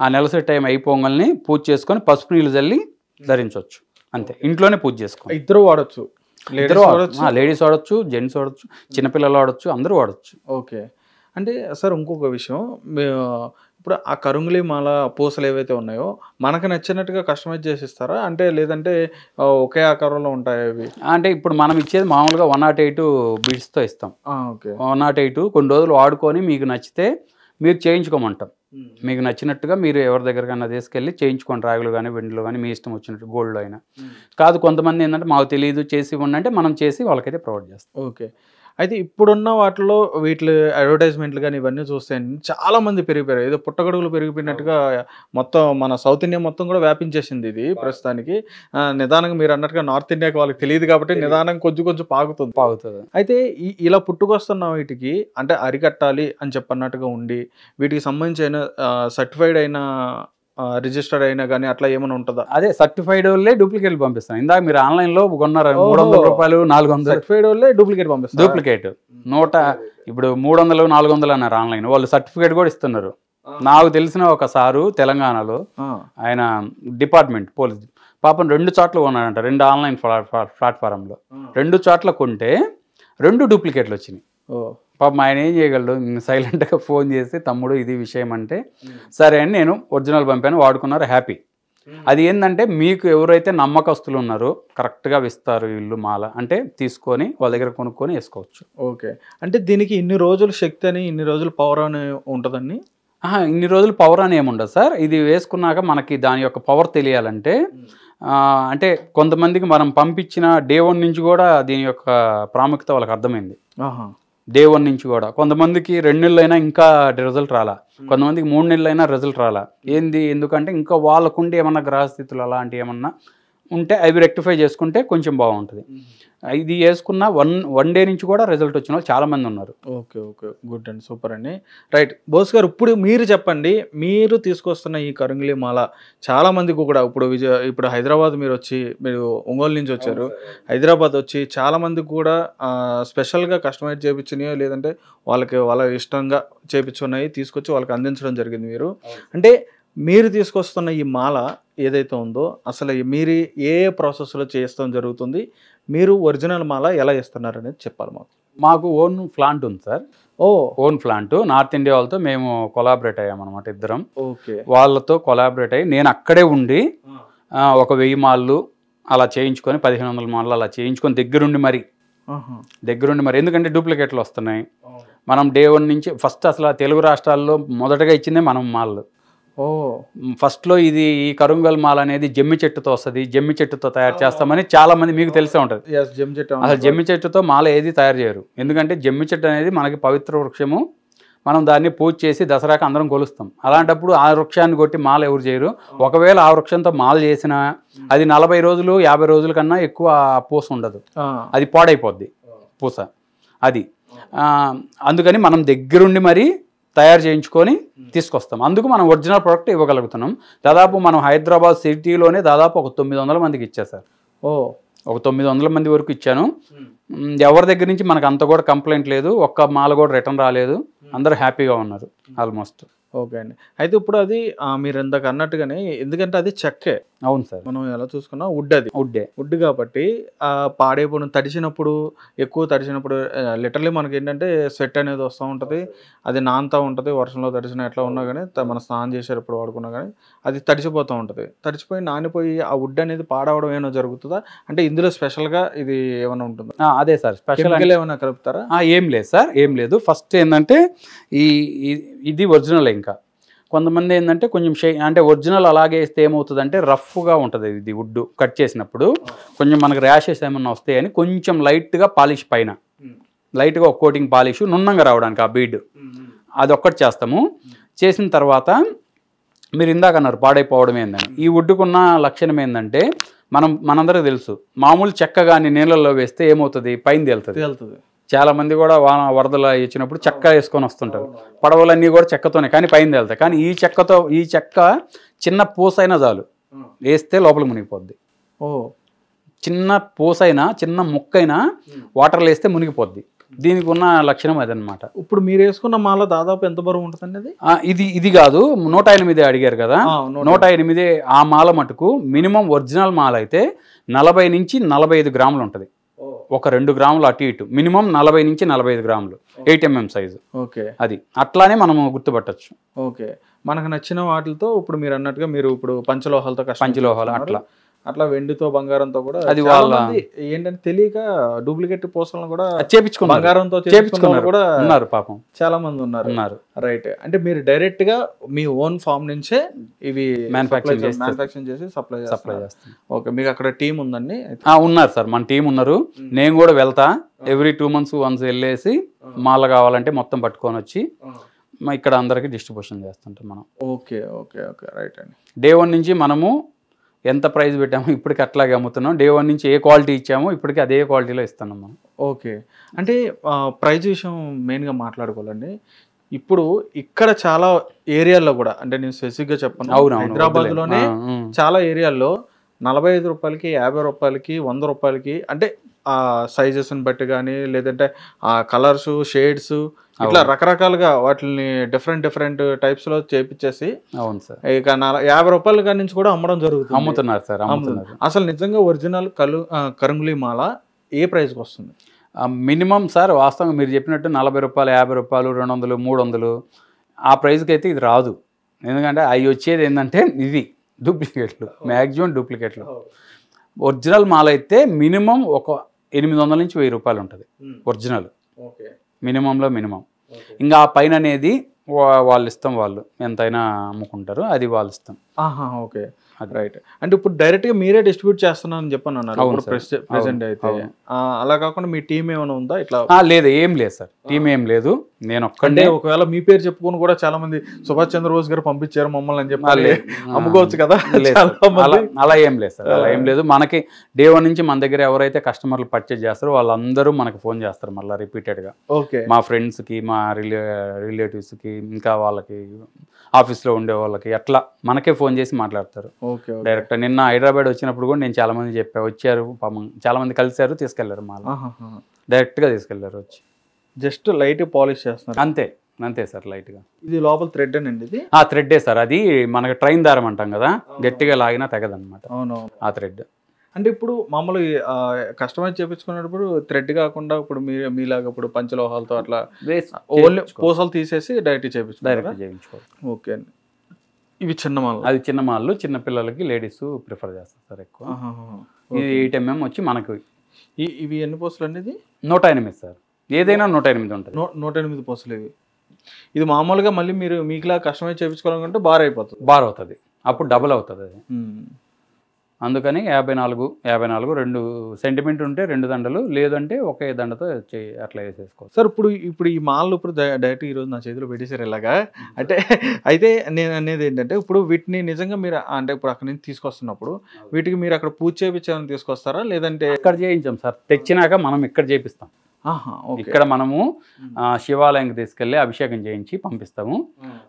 ఆ నెలసరి టైం అయిపోగానే పూజ చేసుకొని పసుపు నీళ్ళు చల్లి ధరించవచ్చు, అంతే. ఇంట్లోనే పూజ చేసుకోవాలి. ఇద్దరు వాడచ్చు, లేడీస్ వాడచ్చు, జెంట్స్ వాడచ్చు, చిన్నపిల్లలు వాడచ్చు, అందరూ వాడచ్చు. ఓకే, అంటే సార్ ఇంకొక విషయం, ఇప్పుడు ఆ కరుంగులి మాల పూసలు ఏవైతే ఉన్నాయో మనకు నచ్చినట్టుగా కస్టమైజ్ చేసి ఇస్తారా, అంటే లేదంటే ఒకే ఆకారంలో ఉంటాయి అవి? అంటే ఇప్పుడు మనం ఇచ్చేది మామూలుగా 108 బీడ్స్తో ఇస్తాం. ఓకే, 108 కొన్ని రోజులు వాడుకొని మీకు నచ్చితే మీరు చేయించుకోమంటాం. మీకు నచ్చినట్టుగా మీరు ఎవరి దగ్గరకన్నా తీసుకెళ్ళి చేయించుకోండి, రాగులు కానీ వెండిలో కానీ, మీ ఇష్టం వచ్చినట్టు, గోల్డ్లో అయినా. కాదు కొంతమంది ఏంటంటే మాకు తెలియదు చేసి ఇవ్వండి అంటే మనం చేసి వాళ్ళకైతే ప్రొవైడ్ చేస్తాం. ఓకే, అయితే ఇప్పుడున్న వాటిలో వీటి అడ్వర్టైజ్మెంట్లు కానీ ఇవన్నీ చూస్తే చాలా మంది పెరిగిపోయారు, ఏదో పుట్టగొడుగులు పెరిగిపోయినట్టుగా మొత్తం మన సౌత్ ఇండియా మొత్తం కూడా వ్యాపించేసింది ఇది ప్రస్తుతానికి. నిదానంగా మీరు అన్నట్టుగా నార్త్ ఇండియాకి వాళ్ళకి తెలియదు కాబట్టి నిదానం కొంచెం పాగుతుంది. అయితే ఇలా పుట్టుకొస్తున్న వీటికి అంటే అరికట్టాలి అని చెప్పన్నట్టుగా ఉండి వీటికి సంబంధించిన సర్టిఫైడ్ అయిన రిజిస్టర్డ్ అయినా కానీ అట్లా ఏమైనా ఉంటుందా? అదే సర్టిఫైడ్ వాళ్ళే డూప్లికేట్ పంపిస్తాను. ఇందాక మీరు ఆన్లైన్లో కొన్నారు 300 రూపాయలు 400, సర్టిఫైడ్ వాళ్ళే డూప్లికేట్ పంపిస్తారు. డూప్లికేట్ ఇప్పుడు 300 400 అన్నారు ఆన్లైన్, వాళ్ళు సర్టిఫికేట్ కూడా ఇస్తున్నారు. నాకు తెలిసిన ఒక సారు తెలంగాణలో, ఆయన డిపార్ట్మెంట్ పోలీస్ పాపం 2 చోట్ల కొన్నాడంట, 2 ఆన్లైన్ ప్లాట్ఫారంలో 2 చోట్ల కొంటే 2 డూప్లికేట్లు వచ్చినాయి. పాపం ఆయన ఏం చేయగలడు, సైలెంట్గా ఫోన్ చేసి తమ్ముడు ఇది విషయం అంటే సరే అని నేను ఒరిజినల్ పంపాను, వాడుకున్నారు, హ్యాపీ. అది ఏంటంటే మీకు ఎవరైతే నమ్మకస్తులు ఉన్నారో కరెక్ట్గా ఇస్తారు వీళ్ళు మాల అంటే తీసుకొని వాళ్ళ దగ్గర కొనుక్కొని వేసుకోవచ్చు. ఓకే, అంటే దీనికి ఇన్ని రోజులు శక్తి అని, ఇన్ని రోజులు పవర్ అని ఉంటుందండి? ఇన్ని రోజులు పవర్ అని ఏముండదు సార్. ఇది వేసుకున్నాక మనకి దాని యొక్క పవర్ తెలియాలంటే అంటే కొంతమందికి మనం పంపించిన డే 1 నుంచి కూడా దీని యొక్క ప్రాముఖ్యత వాళ్ళకి అర్థమైంది. డే 1 నుంచి కూడా కొంతమందికి 2 నెలలైనా ఇంకా రిజల్ట్ రాలా, కొంతమందికి 3 నెలలైనా రిజల్ట్ రాలా. ఎందుకంటే ఇంకా వాళ్ళకుండి ఏమన్నా గ్రహస్థితులు అలాంటివి ఏమన్నా ఉంటే అవి రెక్టిఫై చేసుకుంటే కొంచెం బాగుంటుంది. ఇది వేసుకున్న వన్ డే నుంచి కూడా రిజల్ట్ వచ్చిన వాళ్ళు చాలామంది ఉన్నారు. ఓకే, గుడ్ అండి, సూపర్ అండి. రైట్, బోస్ గారు ఇప్పుడు మీరు చెప్పండి, మీరు తీసుకొస్తున్న ఈ కరుంగిలి మాల చాలామందికి కూడా ఇప్పుడు హైదరాబాద్ మీరు ఒంగోలు నుంచి వచ్చారు, హైదరాబాద్ వచ్చి చాలామందికి కూడా స్పెషల్గా కస్టమైజ్ చేయించినాయో లేదంటే వాళ్ళ ఇష్టంగా చేయించున్నాయి తీసుకొచ్చి వాళ్ళకి అందించడం జరిగింది. అంటే మీరు తీసుకొస్తున్న ఈ మాల ఏదైతే ఉందో అసలు మీరు ఏ ప్రాసెస్లో చేస్తాం జరుగుతుంది, మీరు ఒరిజినల్ మాల ఎలా ఇస్తున్నారు అనేది చెప్పాలి. మాకు ఓన్ ప్లాంట్ ఉంది sir. Own plant north India వాళ్ళతో మేము కొలాబరేట్ అయ్యామన్నమాట, ఇద్దరం. ఓకే, వాళ్ళతో కొలాబరేట్ అయ్యి నేను అక్కడే ఉండి ఒక 1000 మాలలు అలా చేయించుకొని 1500 మాలలు అలా చేయించుకొని దగ్గరుండి మరి ఎందుకంటే డూప్లికేట్లు వస్తున్నాయి. మనం డే 1 నుంచి ఫస్ట్ అసలు తెలుగు రాష్ట్రాల్లో మొదటగా ఇచ్చిందే మనం మాలలు. ఫస్ట్లో ఈ కరుంగల్ మాల అనేది జమ్మి చెట్టుతో వస్తుంది, జమ్మి చెట్టుతో తయారు చేస్తామని చాలా మంది మీకు తెలిసే ఉంటుంది. అసలు జమ్మి చెట్టుతో మాల ఏది తయారు చేయరు, ఎందుకంటే జమ్మి చెట్టు అనేది మనకి పవిత్ర వృక్షము, మనం దాన్ని పూజ చేసి దసరాకి అందరం కొలుస్తాం. అలాంటప్పుడు ఆ వృక్షాన్ని కొట్టి మాల ఎవరు చేయరు. ఒకవేళ ఆ వృక్షంతో మాల చేసినా అది 40 రోజులు 50 రోజుల కన్నా ఎక్కువ పూస ఉండదు, అది పాడైపోద్ది పూస అది. అందుకని మనం దగ్గరుండి మరీ తయారు చేయించుకొని తీసుకొస్తాం. అందుకు మనం ఒరిజినల్ ప్రోడక్ట్ ఇవ్వగలుగుతున్నాం. దాదాపు మనం హైదరాబాద్ సిటీలోనే దాదాపు ఒక 900 మందికి ఇచ్చా సార్. ఒక 900 మంది వరకు ఇచ్చాను. ఎవరి దగ్గర నుంచి మనకు అంత కూడా కంప్లైంట్ లేదు, ఒక్క మాల కూడా రిటర్న్ రాలేదు, అందరూ హ్యాపీగా ఉన్నారు ఆల్మోస్ట్. ఓకే అండి. అయితే ఇప్పుడు అది మీరు ఇందాక అన్నట్టుగానే, ఎందుకంటే అది చెక్కే. అవును సార్. మనం ఎలా చూసుకున్నా వుడ్, అది వుడ్ కాబట్టి పాడైపోవడం, తడిచినప్పుడు ఎక్కువ తడిచినప్పుడు లిటరలీ మనకి ఏంటంటే స్వెట్ అనేది వస్తూ ఉంటుంది, అది నానుతూ ఉంటుంది. వర్షంలో తడిచిన ఎట్లా ఉన్నా కానీ మనం స్నానం చేసేటప్పుడు వాడుకున్నా కానీ అది తడిచిపోతూ ఉంటుంది. తడిచిపోయి నానిపోయి ఆ వుడ్ అనేది పాడవడం ఏమైనా జరుగుతుందా? అంటే ఇందులో స్పెషల్గా ఇది ఏమైనా ఉంటుందా? అదే సార్, స్పెషల్ ఏమైనా కలుపుతారా? ఏం లేదు సార్, ఏం లేదు. ఫస్ట్ ఏంటంటే ఇది ఒరిజినల్. ఇంకా కొంతమంది ఏంటంటే కొంచెం అంటే ఒరిజినల్ అలాగే వేస్తే ఏమవుతుందంటే రఫ్గా ఉంటుంది ఇది వుడ్. కట్ చేసినప్పుడు కొంచెం మనకు ర్యాషెస్ ఏమన్నా వస్తాయని కొంచెం లైట్గా పాలిష్, పైన లైట్గా ఒక కోటింగ్ పాలిష్ నున్నంగా రావడానికి ఆ బీడ్, అది ఒక్కటి చేస్తాము. చేసిన తర్వాత మీరు ఇందాక అన్నారు పాడైపోవడం ఏందని. ఈ వుడ్కున్న లక్షణం ఏంటంటే మనందరికీ తెలుసు, మామూలు చెక్క కానీ నీళ్ళల్లో వేస్తే ఏమవుతుంది, పైన తేలుతుంది. చాలా మంది కూడా వరదలు ఇచ్చినప్పుడు చెక్క వేసుకొని వస్తుంటారు. పడవలన్నీ కూడా చెక్కతోనే కానీ పైన తేలుతాయి. కానీ ఈ చెక్క చిన్న పూసైనా చాలు, వేస్తే లోపలికి మునిగిపోద్ది. చిన్న పూసైనా చిన్న ముక్కైనా వాటర్లో వేస్తే మునిగిపోద్ది. దీనికి ఉన్న లక్షణం అదనమాట. ఇప్పుడు మీరు వేసుకున్న మాల దాదాపు ఎంత బరువు ఉంటుందండి అది? ఇది కాదు, 108 అడిగారు కదా, 108 ఆ మాల మటుకు మినిమం ఒరిజినల్ మాల అయితే 40 నుంచి 45 గ్రాములు ఉంటుంది. ఒక 2 గ్రాములు అటు ఇటు, మినిమం 40 నుంచి 45 గ్రాములు, 8 mm సైజు. ఓకే, అది అట్లానే మనం గుర్తుపట్టచ్చు. ఓకే, మనకు నచ్చిన వాటితో ఇప్పుడు మీరు అన్నట్టుగా మీరు ఇప్పుడు పంచలోహాలతో, పంచలోహాలు అట్లా వెండితో బంగారంతో కూడా అది వాళ్ళ ఏంటంటే తెలియక డూప్లికేట్ పూసలను కూడా చేపించుకున్నారు, బంగారంతో చేపించుకున్నారు కూడా ఉన్నారు, పాపం చాలా మంది ఉన్నారు. రైట్. అంటే మీరు డైరెక్ట్ గా మీ ఓన్ ఫామ్ నుంచే ఇవి మ్యానుఫ్యాక్చరింగ్ చేసి సప్లై చేస్తారు. ఓకే, మీకు అక్కడ టీం ఉందండి? ఉన్నారు సార్, మన టీం ఉన్నారు. నేను కూడా వెళ్తా, ఎవ్రీ 2 months వన్స్ వెళ్ళేసి మాల కావాలంటే మొత్తం పట్టుకొని వచ్చి ఇక్కడ అందరికి డిస్ట్రిబ్యూషన్ చేస్తుంటాం మనం. ఓకే ఓకే ఓకే, రైట్ అండి. Day 1 నుంచి మనము ఎంత ప్రైస్ పెట్టామో ఇప్పటికి అట్లాగే అమ్ముతున్నాం. Day 1 నుంచి ఏ క్వాలిటీ ఇచ్చామో ఇప్పటికి అదే క్వాలిటీలో ఇస్తున్నాం మనం. ఓకే, అంటే ప్రైస్ విషయం మెయిన్గా మాట్లాడుకోవాలండి. ఇప్పుడు ఇక్కడ చాలా ఏరియాల్లో కూడా, అంటే నేను స్పెసిఫిక్గా చెప్పను, హైదరాబాద్లోనే చాలా ఏరియాల్లో 45 రూపాయలకి, 50 రూపాయలకి, 100 రూపాయలకి, అంటే ఆ సైజెస్ని బట్టి కానీ లేదంటే ఆ కలర్స్, షేడ్స్, ఇట్లా రకరకాలుగా వాటిని డిఫరెంట్ టైప్స్లో చేపించేసి ఇక 50 రూపాయల కాడి నుంచి కూడా అమ్మడం జరుగుతుంది, అమ్ముతున్నారు సార్. అసలు నిజంగా ఒరిజినల్ కరంగులీ మాల ఏ ప్రైస్కి వస్తుంది మినిమం సార్? వాస్తవంగా మీరు చెప్పినట్టు 40 రూపాయలు, 50 రూపాయలు, 200, 300 ఆ ప్రైస్కి అయితే ఇది రాదు. ఎందుకంటే అవి వచ్చేది ఏంటంటే ఇది డూప్లికేట్లు, మ్యాక్సిమం డూప్లికేట్లు. ఒరిజినల్ మాల అయితే మినిమం ఒక 800 నుంచి 1000 రూపాయలు ఉంటుంది ఒరిజినల్, మినిమంలో మినిమం. ఇంకా ఆ పైన అనేది వాళ్ళు ఇస్తాం, వాళ్ళు ఎంతైనా అమ్ముకుంటారు, అది వాళ్ళు ఇస్తాం. Okay, right. అంటే ఇప్పుడు డైరెక్ట్ గా మీరే డిస్ట్రిబ్యూట్ చేస్తున్నారని చెప్పని అన్నారు ప్రెసెంట్ అయితే. అలా కాకుండా మీ టీం ఏమైనా ఉందా ఇట్లా? లేదు, ఏం లేదు సార్, టీం ఏం లేదు, నేను ఒక్కడే. ఒకవేళ మీ పేరు చెప్పుకొని కూడా చాలా మంది సుభాష్ చంద్రబోస్ గారు పంపించారు మమ్మల్ని అని చెప్పి అమ్ముకోవచ్చు కదా? అలా ఏం లేదు సార్, అలా ఏం లేదు. మనకి Day 1 నుంచి మన దగ్గర ఎవరైతే కస్టమర్లు పర్చేజ్ చేస్తారో వాళ్ళందరూ మనకు ఫోన్ చేస్తారు మళ్ళీ రిపీటెడ్ గా. మా ఫ్రెండ్స్ కి, మా రిలేటివ్స్ కి, ఇంకా వాళ్ళకి ఆఫీస్లో ఉండే వాళ్ళకి అట్లా మనకే ఫోన్ చేసి మాట్లాడతారు డైరెక్ట్. నిన్న హైదరాబాద్ వచ్చినప్పుడు కూడా నేను చాలా మంది చెప్పా, వచ్చారు పాపం, చాలా మంది కలిశారు, తీసుకెళ్లారు మాల, డైరెక్ట్ గా తీసుకెళ్లారు వచ్చి. జస్ట్ లైట్ పాలిష్ చేస్తున్నారు అంతే సార్, లైట్ గా. ఇది లోపల థ్రెడ్ అండి? ఇది థ్రెడ్డే సార్, అది మనకి ట్రైన్ దారం అంటాం కదా, గట్టిగా లాగినా తెగదనమాట. అవును, ఆ థ్రెడ్. అంటే ఇప్పుడు మామూలు కస్టమైజ్ చేయించుకున్నప్పుడు థ్రెడ్ కాకుండా ఇప్పుడు మీలాగా ఇప్పుడు పంచలోహాలతో అట్లా ఓన్లీ పూసలు తీసేసి డైరెక్ట్ చేయించుకోవాలి. ఓకే అండి. ఇవి చిన్న మాలు? అది చిన్న మాలు, చిన్న పిల్లలకి, లేడీస్ ప్రిఫర్ చేస్తారు సార్ ఎక్కువ. ఇది 8 mm వచ్చి మనకు. ఇవి ఎన్ని పూసలు అండి? ఇది 108 సార్, ఏదైనా 108 ఉంటుంది. 108 పూసలు. ఇది మామూలుగా మళ్ళీ మీరు మీకులా కస్టమైజ్ చేయించుకోవాలనుకుంటే బార్ అవుతుంది, అప్పుడు డబుల్ అవుతుంది అది. అందుకని 54 2 సెంటీమీటర్ ఉంటే 2 దండలు, లేదంటే ఒకే దండతో అట్లా వేసేసుకోవచ్చు. సార్ ఇప్పుడు ఈ మాల్ ఇప్పుడు డైరెక్ట్ ఈరోజు నా చేతిలో పెట్టేశారు ఇలాగా. అంటే అయితే నేను అనేది ఏంటంటే ఇప్పుడు వీటిని నిజంగా మీరు అంటే ఇప్పుడు అక్కడ నుంచి తీసుకొస్తున్నప్పుడు వీటికి మీరు అక్కడ పూజ చేయించాలని తీసుకొస్తారా, లేదంటే ఇక్కడ చేయించాం సార్, తెచ్చినాక మనం ఇక్కడ చేపిస్తాం. ఇక్కడ మనము శివాలయంకి తీసుకెళ్ళి అభిషేకం చేయించి పంపిస్తాము.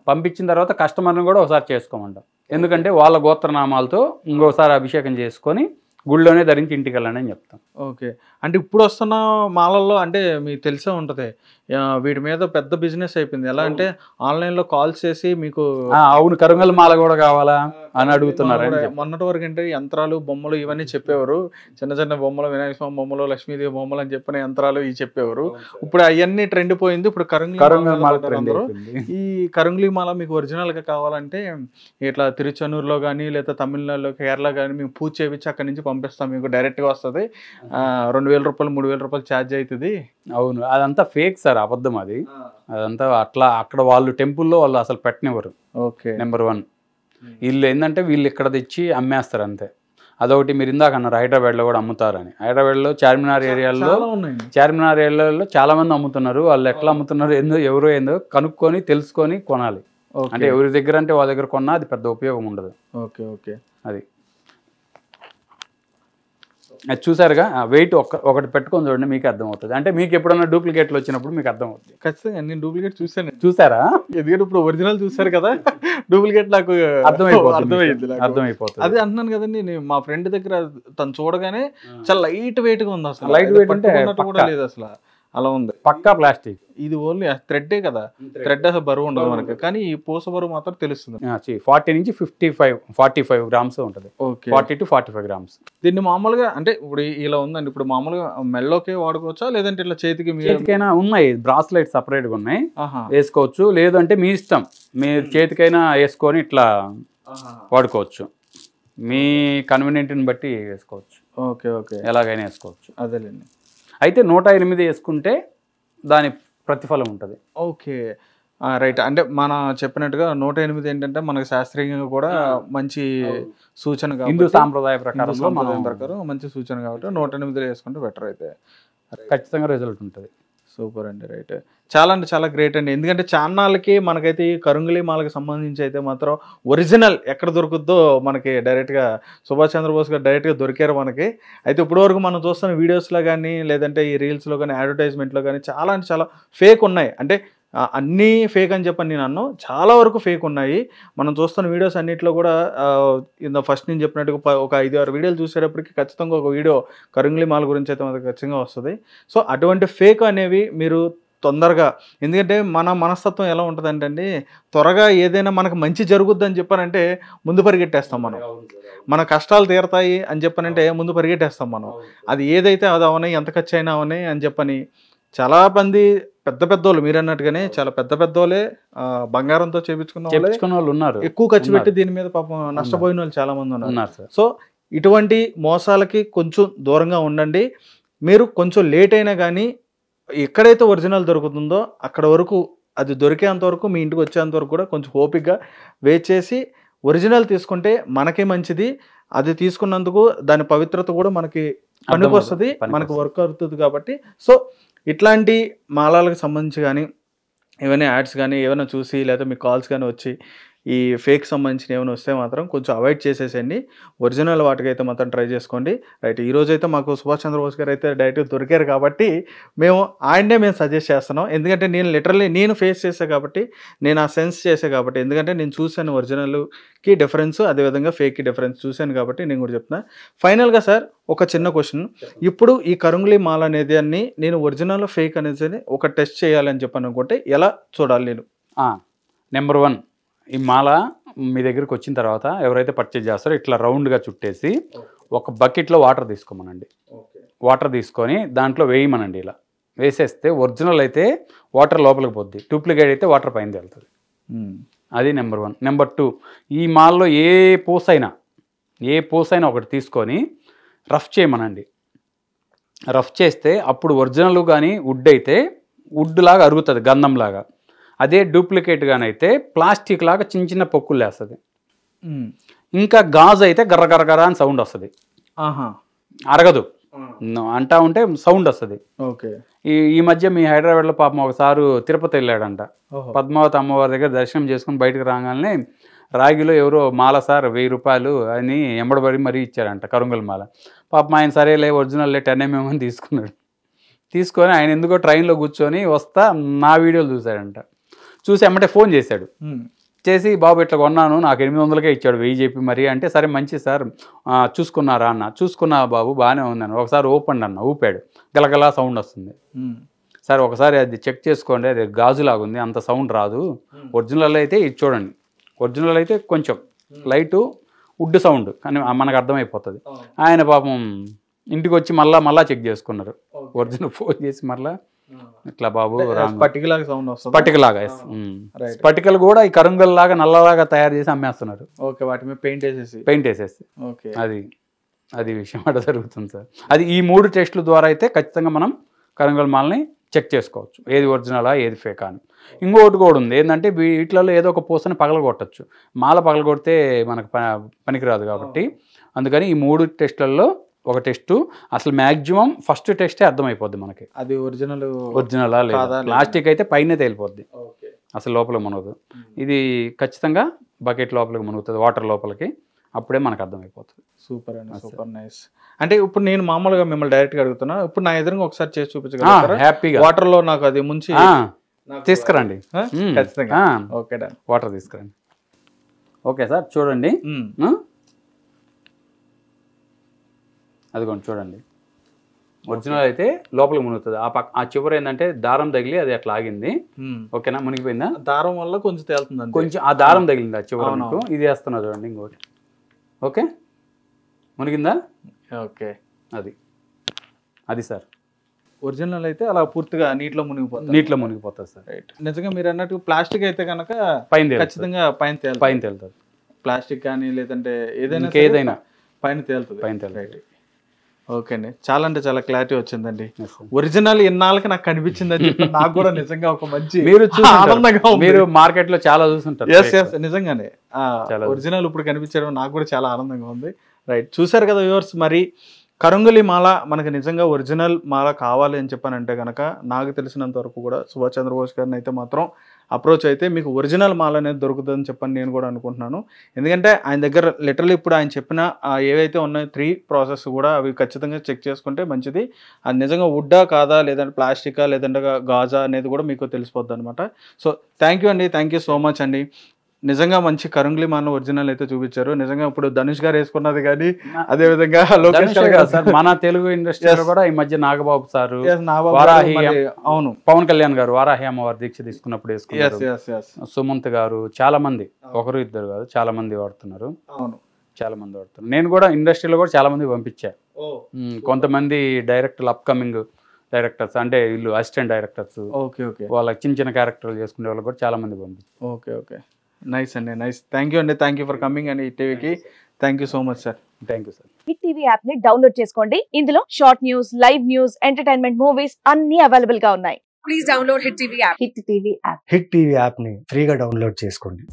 పంపించిన తర్వాత కస్టమర్ని కూడా ఒకసారి చేసుకోమంటాం, ఎందుకంటే వాళ్ళ గోత్రనామాలతో ఇంకోసారి అభిషేకం చేసుకొని గుళ్ళోనే ధరించి ఇంటికి వెళ్ళండి అని చెప్తాం. ఓకే. అంటే ఇప్పుడు వస్తున్న మాలల్లో అంటే మీకు తెలిసే ఉంటుంది, వీటి మీద పెద్ద బిజినెస్ అయిపోయింది. ఎలా అంటే ఆన్లైన్లో కాల్స్ చేసి మీకు అవును కరుంగల్ మాల కూడా కావాలా అని అడుగుతున్నారు. మొన్నటి వరకు అంటే యంత్రాలు బొమ్మలు ఇవన్నీ చెప్పేవారు, చిన్న చిన్న బొమ్మలు, వినాయక స్వామి బొమ్మలు, లక్ష్మీదేవి బొమ్మలు అని చెప్పిన యంత్రాలు ఇవి చెప్పేవారు. ఇప్పుడు అవన్నీ ట్రెండ్ పోయింది. ఇప్పుడు కరుంగలి మాల. ఈ కరుంగలి మాల మీకు ఒరిజినల్గా కావాలంటే ఇట్లా తిరుచనూరులో కానీ లేదా తమిళనాడులో, కేరళ కానీ మేము పూజ చేయించి అక్కడి నుంచి పంపిస్తాం, మీకు డైరెక్ట్గా వస్తుంది. 2000 రూపాయలు 3000 రూపాయలు ఛార్జ్ అవుతుంది. అవును, అదంతా ఫేక్ సార్, అబద్ధం అది. అదంతా అట్లా అక్కడ వాళ్ళు టెంపుల్లో వాళ్ళు అసలు పెట్టనివ్వరు. ఓకే. నెంబర్ 1 వీళ్ళు ఏంటంటే వీళ్ళు ఇక్కడ తెచ్చి అమ్మేస్తారు అంతే. అదొకటి మీరు ఇందాక అన్నారు హైదరాబాద్లో కూడా అమ్ముతారని. హైదరాబాద్లో చార్మినార్ ఏరియాలో చాలా మంది అమ్ముతున్నారు. వాళ్ళు ఎట్లా అమ్ముతున్నారు ఏందో కనుక్కొని తెలుసుకొని కొనాలి. అంటే ఎవరి దగ్గర అంటే వాళ్ళ దగ్గర కొన్నా అది పెద్ద ఉపయోగం ఉండదు. Okay okay. అది చూసారుగా, వెయిట్ ఒకటి పెట్టుకొని చూడండి మీకు అర్థమవుతుంది. అంటే మీకు ఎప్పుడన్నా డూప్లికేట్లు వచ్చినప్పుడు మీకు అర్థమవుతుంది. ఖచ్చితంగా నేను డూప్లికేట్ చూసారా? ఎందుకంటే ఇప్పుడు ఒరిజినల్ చూసారు కదా, డూప్లికేట్ నాకు అర్థమైపోతుంది. అదే అంటున్నాను కదండి, మా ఫ్రెండ్ దగ్గర తను చూడగానే చాలా లైట్ వెయిట్ గా ఉంది. అసలు లైట్ వెయిట్ అంటే కూడా లేదు అసలు, అలా ఉంది. పక్కా ప్లాస్టిక్. ఇది ఓన్లీ థ్రెడ్డే కదా, థ్రెడ్ అసలు బరువు ఉండదు మనకి, కానీ ఈ పూస బరువు మాత్రం తెలుస్తుంది. 40 నుంచి 45 గ్రామ్స్ ఉంటుంది. 40 to 45 గ్రామ్స్. దీన్ని మామూలుగా అంటే ఇప్పుడు ఇలా ఉందండి, ఇప్పుడు మామూలుగా మెల్లోకే వాడుకోవచ్చా, లేదంటే ఇట్లా చేతికైనా ఉన్నాయి, బ్రాస్లైట్ సపరేట్ గా ఉన్నాయి, వేసుకోవచ్చు. లేదంటే మీ ఇష్టం, మీరు చేతికైనా వేసుకొని ఇట్లా వాడుకోవచ్చు, మీ కన్వీనియంట్ని బట్టి వేసుకోవచ్చు. ఓకే ఓకే, ఎలాగైనా వేసుకోవచ్చు. అదేలేండి. అయితే 108 వేసుకుంటే దాని ప్రతిఫలం ఉంటుంది. Okay right. అంటే మన చెప్పినట్టుగా 108 ఏంటంటే మనకు శాస్త్రీయంగా కూడా మంచి సూచన, హిందూ సాంప్రదాయ ప్రకారం మంచి సూచన కాబట్టి 108 వేసుకుంటే బెటర్. అయితే ఖచ్చితంగా రిజల్ట్ ఉంటుంది. సూపర్ అండి. రైట్. చాలా అంటే చాలా గ్రేట్ అండి. ఎందుకంటే ఛానల్కి మనకైతే ఈ కరుంగలి మాలకు సంబంధించి అయితే మాత్రం ఒరిజినల్ ఎక్కడ దొరుకుద్దో మనకి డైరెక్ట్గా సుభాష్ చంద్రబోస్ గారు డైరెక్ట్గా దొరికారు మనకి. అయితే ఇప్పటివరకు మనం చూస్తున్న వీడియోస్లో కానీ లేదంటే ఈ రీల్స్లో కానీ అడ్వర్టైజ్మెంట్లో కానీ చాలా అంటే చాలా ఫేక్ ఉన్నాయి. అంటే అన్నీ ఫేక్ అని చెప్పని నేను అన్నాను, చాలా వరకు ఫేక్ ఉన్నాయి. మనం చూస్తున్న వీడియోస్ అన్నింటిలో కూడా ఫస్ట్ నేను చెప్పినట్టుగా ఒక 5-6 వీడియోలు చూసేటప్పటికి ఖచ్చితంగా ఒక వీడియో కరుంగలి మాల గురించి అయితే మనకు ఖచ్చితంగా వస్తుంది. సో అటువంటి ఫేక్ అనేవి మీరు తొందరగా, ఎందుకంటే మన మనస్తత్వం ఎలా ఉంటుందంటే అండి, త్వరగా ఏదైనా మనకు మంచి జరుగుద్దని చెప్పానంటే ముందు పరిగెట్టేస్తాం మనం, మన కష్టాలు తీరతాయి అని చెప్పానంటే ముందు పరిగెట్టేస్తాం మనం. అది ఏదైతే అది అవని, ఎంత ఖర్చు అయినా అవని అని చెప్పని చాలా మంది పెద్దోళ్ళు మీరు అన్నట్టుగానే చాలా పెద్దోళ్ళే బంగారంతో చేపించుకున్న వాళ్ళు ఉన్నారు, ఎక్కువ ఖర్చు పెట్టి దీని మీద పాపం నష్టపోయిన వాళ్ళు చాలా మంది ఉన్నారు. సో ఇటువంటి మోసాలకి కొంచెం దూరంగా ఉండండి. మీరు కొంచెం లేట్ అయినా కానీ ఎక్కడైతే ఒరిజినల్ దొరుకుతుందో అక్కడ వరకు, అది దొరికేంత వరకు, మీ ఇంటికి వచ్చేంత వరకు కూడా కొంచెం ఓపికగా వెయిట్ చేసి ఒరిజినల్ తీసుకుంటే మనకే మంచిది. అది తీసుకున్నందుకు దాని పవిత్రత కూడా మనకి పనికి వస్తుంది, మనకు వర్క్ అవుతుంది. కాబట్టి సో ఇట్లాంటి మాలాలకు సంబంధించి కానీ ఏమైనా యాడ్స్ కానీ ఏమైనా చూసి లేదా మీ కాల్స్ కానీ వచ్చి ఈ ఫేక్ సంబంధించిన ఏమైనా వస్తే మాత్రం కొంచెం అవాయిడ్ చేసేసండి. ఒరిజినల్ వాటికైతే మాత్రం ట్రై చేసుకోండి. రైట్. ఈరోజు అయితే మాకు సుభాష్ చంద్రబోస్ గారు అయితే డైరెక్ట్గా దొరికారు కాబట్టి మేము సజెస్ట్ చేస్తున్నాం. ఎందుకంటే నేను లిటరల్లీ నేను ఫేస్ చేసా కాబట్టి, నేను ఆ సెన్స్ చేసా కాబట్టి, ఎందుకంటే నేను చూశాను ఒరిజినల్కి డిఫరెన్స్, అదేవిధంగా ఫేక్కి డిఫరెన్స్ చూశాను కాబట్టి నేను కూడా చెప్తున్నా. ఫైనల్గా సార్ ఒక చిన్న క్వశ్చన్, ఇప్పుడు ఈ కరుంగలి మాల అనేది అన్ని నేను ఒరిజినల్ ఫేక్ అనేది ఒక టెస్ట్ చేయాలని చెప్పాను అనుకుంటే ఎలా చూడాలి నేను? నెంబర్ 1, ఈ మాల మీ దగ్గరికి వచ్చిన తర్వాత ఎవరైతే పర్చేజ్ చేస్తారో ఇట్లా రౌండ్గా చుట్టేసి ఒక బకెట్లో వాటర్ తీసుకోమనండి. వాటర్ తీసుకొని దాంట్లో వేయమనండి. ఇలా వేసేస్తే ఒరిజినల్ అయితే వాటర్ లోపలికి పోద్ది, డూప్లికేట్ అయితే వాటర్ పైన వెళ్తుంది. అది నెంబర్ 1. నెంబర్ 2, ఈ మాల్లో ఏ పూసైనా ఒకటి తీసుకొని రఫ్ చేయమనండి. రఫ్ చేస్తే అప్పుడు ఒరిజినల్ కానీ వుడ్ అయితే వుడ్ లాగా అరుగుతుంది, గంధంలాగా. అదే డూప్లికేట్ గానైతే ప్లాస్టిక్ లాగా చిన్న చిన్న పొక్కులు వేస్తుంది. ఇంకా గాజు అయితే గర్ర గర్ర గర్ర అని సౌండ్ వస్తుంది, అరగదు, అంటా ఉంటే సౌండ్ వస్తుంది. ఓకే. ఈ మధ్య మీ హైదరాబాద్లో పాపం ఒకసారి తిరుపతి వెళ్ళాడంట, పద్మావతి అమ్మవారి దగ్గర దర్శనం చేసుకుని బయటకు రాగానే రాగిలో ఎవరో మాల సార్ 1000 రూపాయలు అని ఎంబడబడి మరీ ఇచ్చారంట, కరుంగల్ మాల. పాపం ఆయన సరేలే ఒరిజినల్లే 10 mm అని తీసుకున్నాడు. తీసుకొని ఆయన ఎందుకో ట్రైన్లో కూర్చొని వస్తా నా వీడియోలు చూశాడంట. చూసి ఎమ్మటే ఫోన్ చేశాడు, చేసి బాబు ఇట్లా కొన్నాను, నాకు 800కే ఇచ్చాడు 1000 చెప్పి మరి అంటే, సరే మంచి సార్ చూసుకున్నారా అన్న. చూసుకున్నా బాబు బాగానే ఉందన్న, ఒకసారి ఓపెన్ అన్న, ఊపాడు, గలగలా సౌండ్ వస్తుంది. సార్ ఒకసారి అది చెక్ చేసుకోండి, అది గాజులాగుంది, అంత సౌండ్ రాదు, ఒరిజినల్ అయితే ఇది చూడండి, ఒరిజినల్ అయితే కొంచెం లైటు వుడ్ సౌండ్ కానీ మనకు అర్థమైపోతుంది. ఆయన పాపం ఇంటికి వచ్చి మళ్ళా చెక్ చేసుకున్నారు, ఒరిజినల్ ఫోన్ చేసి మళ్ళీ ఇట్లా బాబు స్పటికలాగా స్పటికలు కూడా ఈ కరుంగల్ లాగా నల్లలాగా తయారు చేసి అమ్మేస్తున్నారు. ఓకే, వాటి మీద పెయింట్ వేసేసి ఓకే, అది విషయం అట్లా జరుగుతుంది సార్. అది ఈ 3 టెస్టుల ద్వారా అయితే ఖచ్చితంగా మనం కరుంగల్ మాల్ని చెక్ చేసుకోవచ్చు, ఏది ఒరిజినలా ఏది ఫేక్ అని. ఇంకొకటి కూడా ఉంది ఏంటంటే, వీటిలలో ఏదో ఒక పూసని పగలగొట్టచ్చు, మాల పగలగొడితే మనకు పనికిరాదు కాబట్టి. అందుకని ఈ 3 టెస్టులలో ఒక టెస్టు అసలు మ్యాక్సిమం ఫస్ట్ టెస్టే అర్థమైపోద్ది మనకి, అది ఒరిజినలా లేదా. ప్లాస్టిక్ అయితే పైన తేలిపోద్ది, అసలు లోపల మునగదు. ఇది ఖచ్చితంగా బకెట్ లోపలికి మునుగుతుంది, వాటర్ లోపలికి, అప్పుడే మనకు అర్థమైపోతుంది. సూపర్ అండి, సూపర్ నైస్. అంటే ఇప్పుడు నేను మామూలుగా మిమ్మల్ని డైరెక్ట్గా అడుగుతున్నా, ఇప్పుడు నా ఎదురుగా ఒకసారి చేసి చూపించగలుగుతారా? హ్యాపీగా వాటర్ లో నాకు అది ముంచి తీసుకురండి, ఖచ్చితంగా. ఓకే, వాటర్ తీసుకురండి. ఓకే సార్, చూడండి, అదిగోండి చూడండి, ఒరిజినల్ అయితే లోపలికి మునుగుతుంది. ఆ చివరి ఏంటంటే దారం తగిలి అది అట్లా ఆగింది. ఓకేనా, మునిగిపోయిందా? దారం వల్ల కొంచెం తేలుతుంది, కొంచెం ఆ దారం తగిలింది ఆ చివరి. ఇది వేస్తున్నా చూడండి ఇంకోటి. ఓకే, మునిగిందా? ఓకే, అది సార్ ఒరిజినల్ అయితే అలా పూర్తిగా నీటిలో మునిగిపోతుంది సార్. రైట్. నిజంగా మీరు అన్నట్టు ప్లాస్టిక్ అయితే కనుక ఖచ్చితంగా పైన తేలుతుంది. ప్లాస్టిక్ కానీ లేదంటే ఏదైనా పైన తేలుతుంది. రైట్. ఓకే అండి, చాలా అంటే చాలా క్లారిటీ వచ్చిందండి. ఒరిజినల్ ఇన్నాళ్ళకి నాకు కనిపించింది అని చెప్పి నాకు కూడా నిజంగా ఒక మంచి ఆనందంగా, మీరు మార్కెట్ లో చాలా చూస్తుంటారు. నిజంగానే ఒరిజినల్ ఇప్పుడు కనిపించడం నాకు కూడా చాలా ఆనందంగా ఉంది. రైట్, చూసారు కదా వ్యూవర్స్, మరి కరుంగలి మాల మనకు నిజంగా ఒరిజినల్ మాల కావాలి అని చెప్పానంటే కనుక నాకు తెలిసినంత వరకు కూడా సుభాష్ చంద్రబోస్ గారిని అయితే మాత్రం అప్రోచ్ అయితే మీకు ఒరిజినల్ మాల అనేది దొరుకుతుందని చెప్పని నేను కూడా అనుకుంటున్నాను. ఎందుకంటే ఆయన దగ్గర లిటరల్లీ ఇప్పుడు ఆయన చెప్పిన ఏవైతే ఉన్నాయో 3 ప్రాసెస్ కూడా అవి ఖచ్చితంగా చెక్ చేసుకుంటే మంచిది. అది నిజంగా వుడ్డా కాదా, లేదంటే ప్లాస్టికా, లేదంటే గాజా అనేది కూడా మీకు తెలిసిపోద్ది అనమాట. సో థ్యాంక్ యూ అండి, థ్యాంక్ యూ సో మచ్ అండి. నిజంగా మంచి కరుంగలి మాల ఒరిజినల్ అయితే చూపించారు. నిజంగా ఇప్పుడు ధనుష్ గారు వేసుకున్నది కానీ, అదే విధంగా మన తెలుగు ఇండస్ట్రీలో కూడా ఈ మధ్య నాగబాబు సారు, అవును, పవన్ కళ్యాణ్ గారు వారాహి అమ్మవారి దీక్ష తీసుకున్నప్పుడు వేసుకున్నారు, సుమంత్ గారు, చాలా మంది, ఒకరు ఇద్దరు కాదు చాలా మంది వాడుతున్నారు. అవును, చాలా మంది వాడుతున్నారు. నేను కూడా ఇండస్ట్రీలో కూడా చాలా మంది పంపించా. కొంతమంది డైరెక్టర్లు, అప్కమింగ్ డైరెక్టర్స్ అంటే వీళ్ళు అసిస్టెంట్ డైరెక్టర్స్, వాళ్ళకి చిన్న క్యారెక్టర్లు చేసుకునే వాళ్ళు కూడా చాలా మంది పంపించారు. ఓకే, నైస్ అండి, నైస్. థ్యాంక్ యూ అండి, థ్యాంక్ యూ ఫర్ కమింగ్ అండి హిట్ టీవీకి. Thank you so much sir. Thank you sir. Hit TV app ని డౌన్లోడ్ చేసుకోండి. ఇందులో short news, live news, entertainment movies అన్ని అవైలబుల్ గా ఉన్నాయి. Please download hit TV app. Hit TV app. Hit TV app ని ఫ్రీగా download చేసుకోండి.